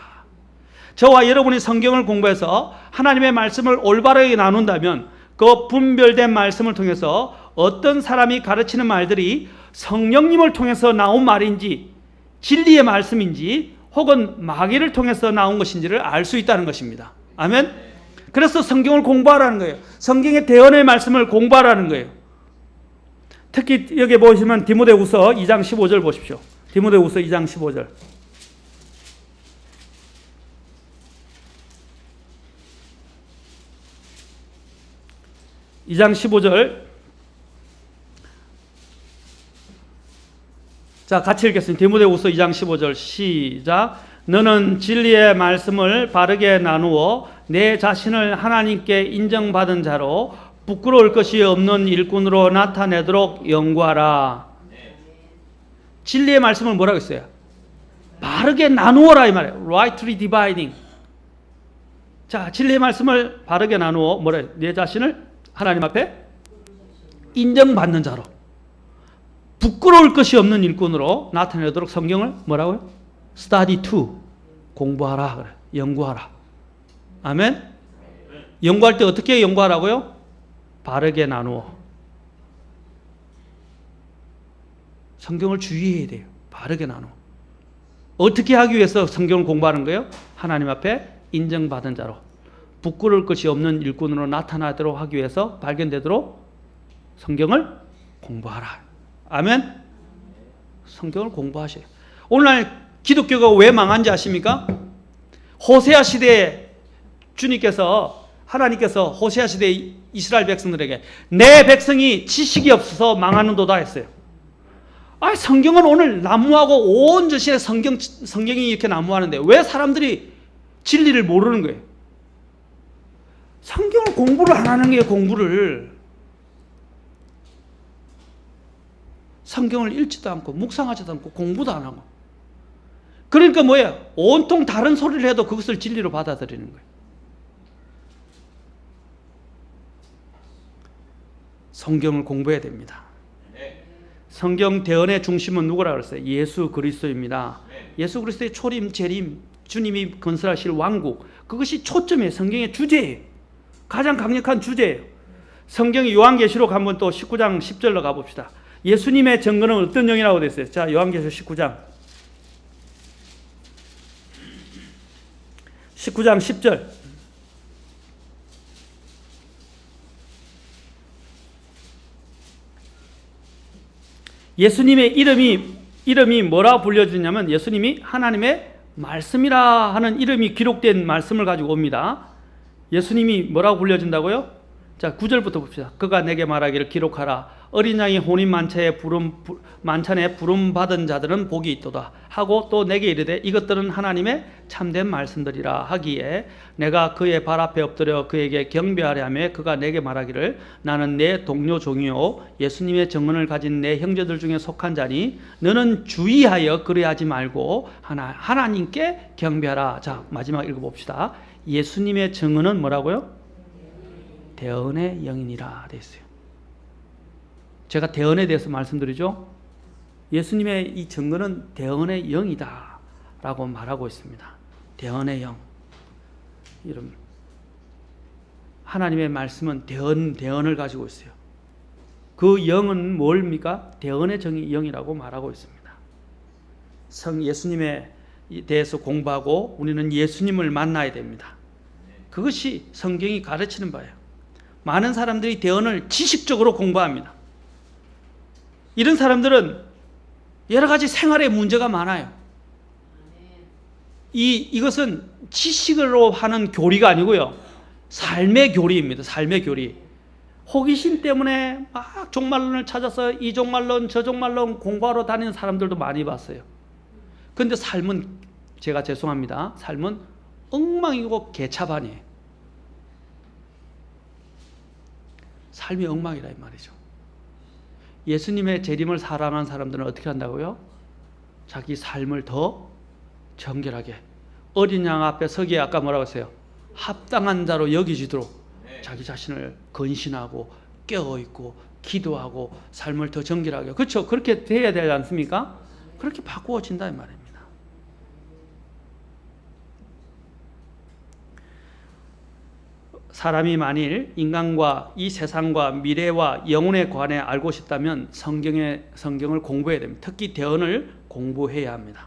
저와 여러분이 성경을 공부해서 하나님의 말씀을 올바르게 나눈다면 그 분별된 말씀을 통해서 어떤 사람이 가르치는 말들이 성령님을 통해서 나온 말인지 진리의 말씀인지 혹은 마귀를 통해서 나온 것인지를 알 수 있다는 것입니다. 아멘? 그래서 성경을 공부하라는 거예요. 성경의 대언의 말씀을 공부하라는 거예요. 특히 여기 보시면 디모데후서 2장 15절 보십시오. 디모데후서 2장 15절. 2장 15절. 자, 같이 읽겠습니다. 디모데후서 2장 15절 시작. 너는 진리의 말씀을 바르게 나누어 내 자신을 하나님께 인정받은 자로 부끄러울 것이 없는 일꾼으로 나타내도록 연구하라. 진리의 말씀을 뭐라고 했어요? 바르게 나누어라 이 말이에요. Rightly dividing. 자, 진리의 말씀을 바르게 나누어 뭐래? 내 자신을 하나님 앞에 인정받는 자로 부끄러울 것이 없는 일꾼으로 나타내도록 성경을 뭐라고요? Study to. 공부하라 그래. 연구하라. 아멘? 연구할 때 어떻게 연구하라고요? 바르게 나누어. 성경을 주의해야 돼요. 바르게 나누어. 어떻게 하기 위해서 성경을 공부하는 거예요? 하나님 앞에 인정받은 자로 부끄러울 것이 없는 일꾼으로 나타나도록 하기 위해서 발견되도록 성경을 공부하라. 아멘? 성경을 공부하셔요. 오늘날 기독교가 왜 망한지 아십니까? 호세아 시대에 하나님께서 호세아 시대의 이스라엘 백성들에게 내 백성이 지식이 없어서 망하는도다 했어요. 성경은 오늘 난무하고 온 저시에 성경이 이렇게 난무하는데 왜 사람들이 진리를 모르는 거예요? 성경을 공부를 안 하는 게 공부를. 성경을 읽지도 않고 묵상하지도 않고 공부도 안 하고. 그러니까 뭐예요? 온통 다른 소리를 해도 그것을 진리로 받아들이는 거예요. 성경을 공부해야 됩니다. 성경 대언의 중심은 누구라 그랬어요? 예수 그리스도입니다. 예수 그리스도의 초림, 재림, 주님이 건설하실 왕국, 그것이 초점이에요. 성경의 주제예요. 가장 강력한 주제예요. 성경의 요한계시록 한번 또 19장 10절로 가봅시다. 예수님의 증거는 어떤 영이라고 되어 있어요? 자, 요한계시록 19장 10절. 예수님의 이름이 뭐라 불려지냐면 예수님이 하나님의 말씀이라 하는 이름이 기록된 말씀을 가지고 옵니다. 예수님이 뭐라고 불려진다고요? 자, 9절부터 봅시다. 그가 내게 말하기를 기록하라. 어린 양이 혼인 만찬에 부름 받은 자들은 복이 있도다 하고 또 내게 이르되 이것들은 하나님의 참된 말씀들이라 하기에 내가 그의 발 앞에 엎드려 그에게 경배하려 하며 그가 내게 말하기를 나는 내 동료 종이요 예수님의 증언을 가진 내 형제들 중에 속한 자니 너는 주의하여 그리하지 말고 하나님께 경배하라. 자, 마지막 읽어봅시다. 예수님의 증언은 뭐라고요? 대언의 영이니라 되어 있어요. 제가 대언에 대해서 말씀드리죠. 예수님의 이 증거는 대언의 영이다 라고 말하고 있습니다. 대언의 영. 이름. 하나님의 말씀은 대언을 가지고 있어요. 그 영은 뭘입니까? 대언의 영이라고 말하고 있습니다. 예수님에 대해서 공부하고 우리는 예수님을 만나야 됩니다. 그것이 성경이 가르치는 바예요. 많은 사람들이 대언을 지식적으로 공부합니다. 이런 사람들은 여러 가지 생활에 문제가 많아요. 이것은 지식으로 하는 교리가 아니고요. 삶의 교리입니다. 삶의 교리. 호기심 때문에 막 종말론을 찾아서 이 종말론 저 종말론 공부하러 다니는 사람들도 많이 봤어요. 그런데 삶은 제가 죄송합니다. 삶은 엉망이고 개차반이에요. 삶이 엉망이라 이 말이죠. 예수님의 재림을 사랑하는 사람들은 어떻게 한다고요? 자기 삶을 더 정결하게, 어린 양 앞에 서기에 아까 뭐라고 했어요? 합당한 자로 여기지도록 자기 자신을 건신하고 깨어있고 기도하고 삶을 더 정결하게, 그렇죠? 그렇게 돼야 되지 않습니까? 그렇게 바꾸어진다 이 말입니다. 사람이 만일 인간과 이 세상과 미래와 영혼에 관해 알고 싶다면 성경을 공부해야 됩니다. 특히 대언을 공부해야 합니다.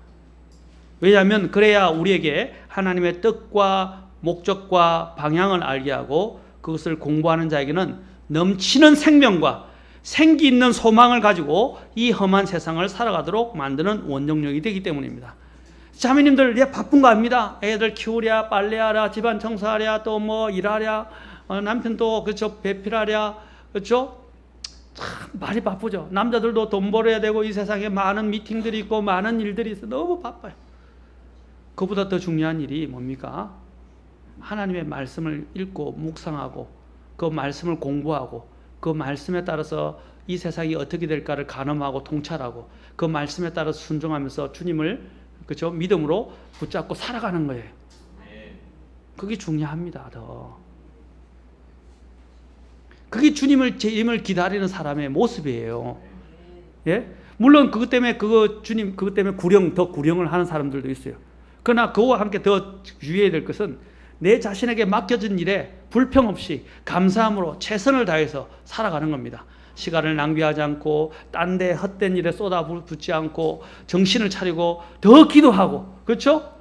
왜냐하면 그래야 우리에게 하나님의 뜻과 목적과 방향을 알게 하고 그것을 공부하는 자에게는 넘치는 생명과 생기 있는 소망을 가지고 이 험한 세상을 살아가도록 만드는 원동력이 되기 때문입니다. 자매님들, 바쁜 거 압니다. 애들 키우랴, 빨래하랴, 집안 청소하랴, 또 뭐 일하랴, 남편도 그렇죠, 배필하랴, 그렇죠. 참 많이 바쁘죠. 남자들도 돈 벌어야 되고 이 세상에 많은 미팅들이 있고 많은 일들이 있어 너무 바빠요. 그보다 더 중요한 일이 뭡니까? 하나님의 말씀을 읽고 묵상하고 그 말씀을 공부하고 그 말씀에 따라서 이 세상이 어떻게 될까를 가늠하고 통찰하고 그 말씀에 따라서 순종하면서 주님을 그렇죠? 믿음으로 붙잡고 살아가는 거예요. 그게 중요합니다. 더. 그게 주님을 재림을 기다리는 사람의 모습이에요. 예? 물론 그것 때문에 주님 그것 때문에 더 구령을 하는 사람들도 있어요. 그러나 그와 함께 더 유의해야 될 것은 내 자신에게 맡겨진 일에 불평 없이 감사함으로 최선을 다해서 살아가는 겁니다. 시간을 낭비하지 않고 딴 데 헛된 일에 쏟아붓지 않고 정신을 차리고 더 기도하고, 그렇죠?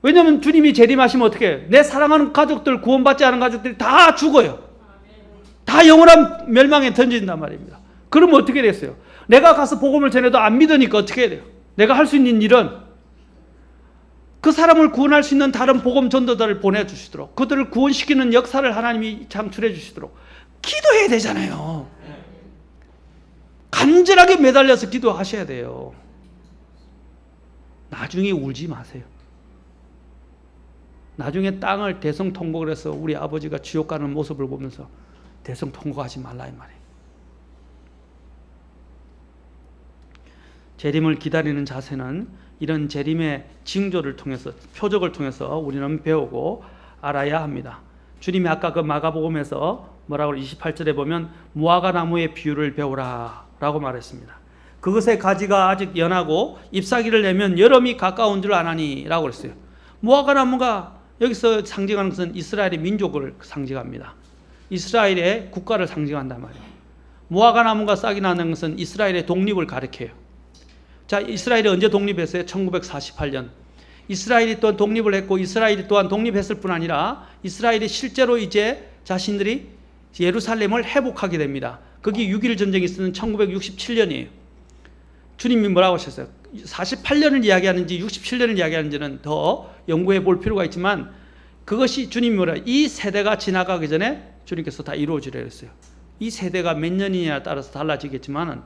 왜냐하면 주님이 재림하시면 어떻게 해요? 내 사랑하는 가족들, 구원받지 않은 가족들이 다 죽어요. 다 영원한 멸망에 던진단 말입니다. 그러면 어떻게 됐어요? 내가 가서 복음을 전해도 안 믿으니까 어떻게 해야 돼요? 내가 할 수 있는 일은 그 사람을 구원할 수 있는 다른 복음 전도자를 보내주시도록, 그들을 구원시키는 역사를 하나님이 창출해 주시도록 기도해야 되잖아요. 간절하게 매달려서 기도하셔야 돼요. 나중에 울지 마세요. 나중에 땅을 대성통곡을 해서 우리 아버지가 지옥 가는 모습을 보면서 대성통곡하지 말라 이 말이에요. 재림을 기다리는 자세는 이런 재림의 징조를 통해서, 표적을 통해서 우리는 배우고 알아야 합니다. 주님이 아까 그 마가복음에서 뭐라고 28절에 보면 무화과 나무의 비유를 배우라 라고 말했습니다. 그것의 가지가 아직 연하고 잎사귀를 내면 여름이 가까운 줄 아나니 라고 그랬어요. 무화과 나무가 여기서 상징하는 것은 이스라엘의 민족을 상징합니다. 이스라엘의 국가를 상징한단 말이에요. 무화과 나무가 싹이 나는 것은 이스라엘의 독립을 가리켜요. 자, 이스라엘이 언제 독립했어요? 1948년. 이스라엘이 또한 독립을 했고 이스라엘이 또한 독립했을 뿐 아니라 이스라엘이 실제로 이제 자신들이 예루살렘을 회복하게 됩니다. 거기 6.1 전쟁이 있었는 1967년이에요. 주님이 뭐라고 하셨어요? 48년을 이야기하는지 67년을 이야기하는지는 더 연구해 볼 필요가 있지만 그것이 주님이 이 세대가 지나가기 전에 주님께서 다 이루어지려 했어요. 이 세대가 몇 년이냐에 따라서 달라지겠지만은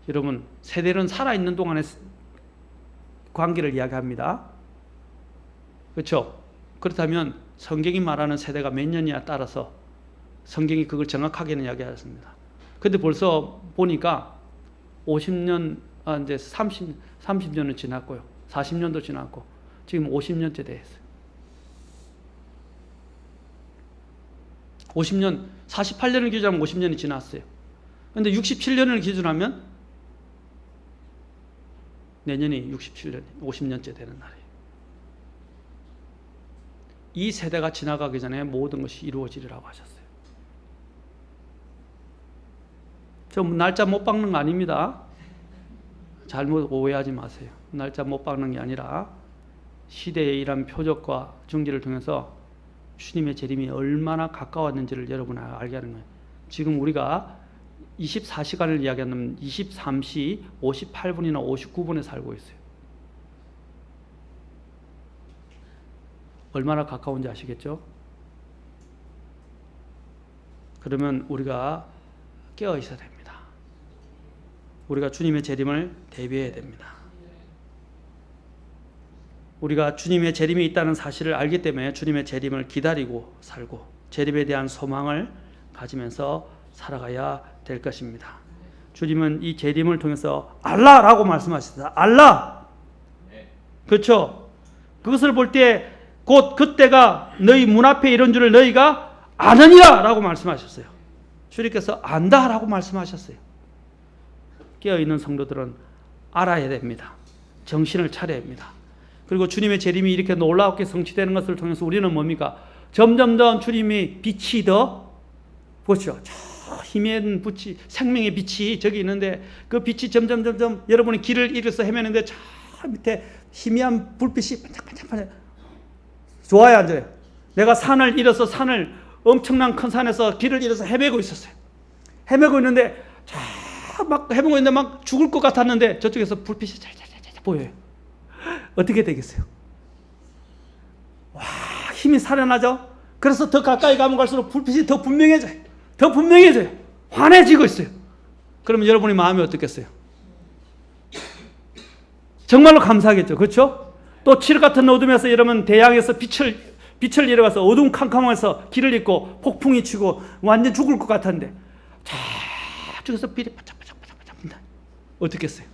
여러분, 세대는 살아있는 동안의 관계를 이야기합니다. 그렇죠? 그렇다면 성경이 말하는 세대가 몇 년이냐에 따라서 성경이 그걸 정확하게는 이야기하였습니다. 근데 벌써 보니까 50년, 이제 30년은 지났고요. 40년도 지났고, 지금 50년째 됐어요. 50년, 48년을 기준하면 50년이 지났어요. 근데 67년을 기준하면 내년이 67년, 50년째 되는 날이에요. 이 세대가 지나가기 전에 모든 것이 이루어지리라고 하셨어요. 저 날짜 못 박는 거 아닙니다. 잘못 오해하지 마세요. 날짜 못 박는 게 아니라 시대의 이러한 표적과 증기를 통해서 주님의 재림이 얼마나 가까웠는지를 여러분 알게 하는 거예요. 지금 우리가 24시간을 이야기하면 23시 58분이나 59분에 살고 있어요. 얼마나 가까운지 아시겠죠? 그러면 우리가 깨어 있어야 됩니다. 우리가 주님의 재림을 대비해야 됩니다. 우리가 주님의 재림이 있다는 사실을 알기 때문에 주님의 재림을 기다리고 살고 재림에 대한 소망을 가지면서 살아가야 될 것입니다. 주님은 이 재림을 통해서 알라라고 말씀하셨다. 알라. 그렇죠? 그것을 볼 때 곧 그때가 너희 문 앞에 이런 줄을 너희가 아느니라 라고 말씀하셨어요. 주님께서 안다라고 말씀하셨어요. 깨어있는 성도들은 알아야 됩니다. 정신을 차려야 합니다. 그리고 주님의 재림이 이렇게 놀랍게 성취되는 것을 통해서 우리는 뭡니까? 점점점 주님의 빛이 더 보시죠. 저 희미한 빛이, 생명의 빛이 저기 있는데 그 빛이 점점 여러분이 길을 잃어서 헤매는데 저 밑에 희미한 불빛이 반짝반짝 좋아요, 안 좋아요? 내가 산을 잃어서 엄청난 큰 산에서 길을 잃어서 헤매고 있었어요. 헤매고 있는데 막 헤매고 있는데 막 죽을 것 같았는데 저쪽에서 불빛이 잘 보여요. 어떻게 되겠어요? 와, 힘이 살아나죠? 그래서 더 가까이 가면 갈수록 불빛이 더 분명해져요. 더 분명해져요. 환해지고 있어요. 그러면 여러분의 마음이 어떻겠어요? 정말로 감사하겠죠. 그렇죠? 또 칠 같은 어둠에서 여러분 대양에서 빛을 잃어가서 어둠 캄캄해서 길을 잃고 폭풍이 치고 완전 죽을 것 같았는데 저쪽에서 빛이 반짝반짝반짝반짝 어떻겠어요?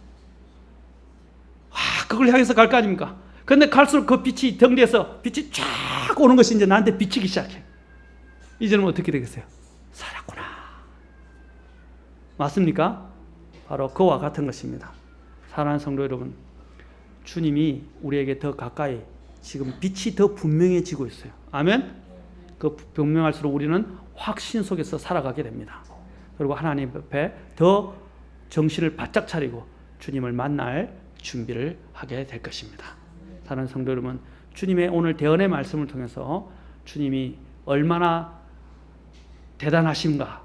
와, 그걸 향해서 갈 거 아닙니까? 근데 갈수록 그 빛이 등대에서 빛이 쫙 오는 것이 이제 나한테 비치기 시작해. 이제는 어떻게 되겠어요? 살았구나. 맞습니까? 바로 그와 같은 것입니다. 사랑하는 성도 여러분, 주님이 우리에게 더 가까이 지금 빛이 더 분명해지고 있어요. 아멘? 그 분명할수록 우리는 확신 속에서 살아가게 됩니다. 그리고 하나님 앞에 더 정신을 바짝 차리고 주님을 만날 준비를 하게 될 것입니다. 사랑하는 성도 여러분, 주님의 오늘 대언의 말씀을 통해서 주님이 얼마나 대단하신가,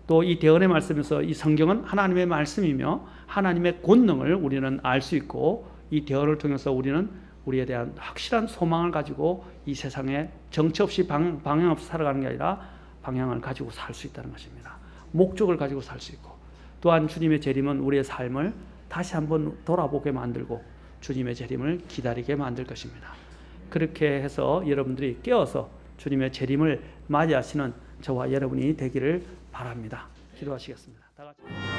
또 이 대언의 말씀에서 이 성경은 하나님의 말씀이며 하나님의 권능을 우리는 알 수 있고 이 대언을 통해서 우리는 우리에 대한 확실한 소망을 가지고 이 세상에 정처 없이 방향 없이 살아가는 게 아니라 방향을 가지고 살 수 있다는 것입니다. 목적을 가지고 살 수 있고, 또한 주님의 재림은 우리의 삶을 다시 한번 돌아보게 만들고 주님의 재림을 기다리게 만들 것입니다. 그렇게 해서 여러분들이 깨어서 주님의 재림을 맞이하시는 저와 여러분이 되기를 바랍니다. 기도하시겠습니다. 다 같이.